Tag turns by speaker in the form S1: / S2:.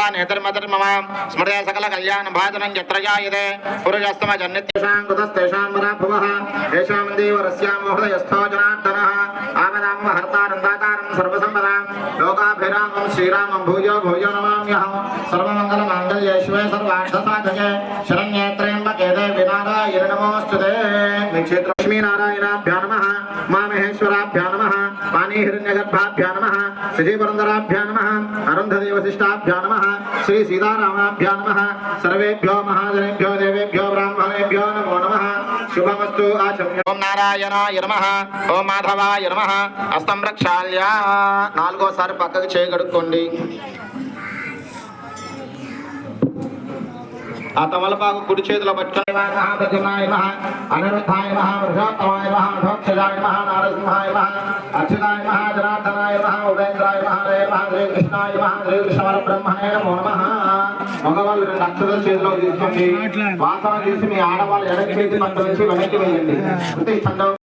S1: भगवान् हेतर्मतर्मम स्मृते सकल कल्याण भाजनं यत्र जायते पुरुषस्तम जन्नित्येषां कृतस्तेषां वराभवः येषां देवरस्यां हृदयस्थो जनार्दनः आमदां हर्तारन्दातारं सर्वसम्पदां लोकाभिरामं श्रीरामं भूयो भूयो नमाम्यहं सर्वमङ्गलमाङ्गल्ये शिवे सर्वार्थसाधके शरण्ये त्र्यम्बके देवी नारायणे नमोऽस्तुते लक्ष्मीनारायणाभ्यां नमः मामहेश्वराभ्यां नमः पाणिहिरण्यगर्भाभ्यां नमः श्रीपुरन्दराभ्यां नमः अरुन्धती वसिष्ठाभ्यां नमः श्री सीतारामाभ्यां नमः सर्वेभ्यो महाजनेभ्यो देवेभ्यो ब्राह्मणेभ्यो नमो नमः शुभमस्तु आचम्य ओम नारायणाय नमः ओम माधवाय नमः हस्तं प्रक्षाल्य నాలుగోసారి పక్కకి చేయగడుక్కోండి ఆ తమలపాకు కుడి చేతిలో పట్టుకొని మహాప్రతిమాయ నమః అనిరుద్ధాయ నమః వృషోత్తమాయ నమః ధోక్షజాయ నమః నారసింహాయ నమః అచ్యుతాయ నమః జనార్దనాయ నమః ఉపేంద్రాయ నమః రే నమః శ్రీ కృష్ణాయ నమః శ్రీ కృష్ణ బ్రహ్మణే నమో నమః మగవాళ్ళు 2 అక్షరాల చేతిలో తీసుకోండి వాసన తీసి మీ ఆడవాళ్ళు ఎడకి చేతి పట్టు నుంచి వెనక్కి వేయండి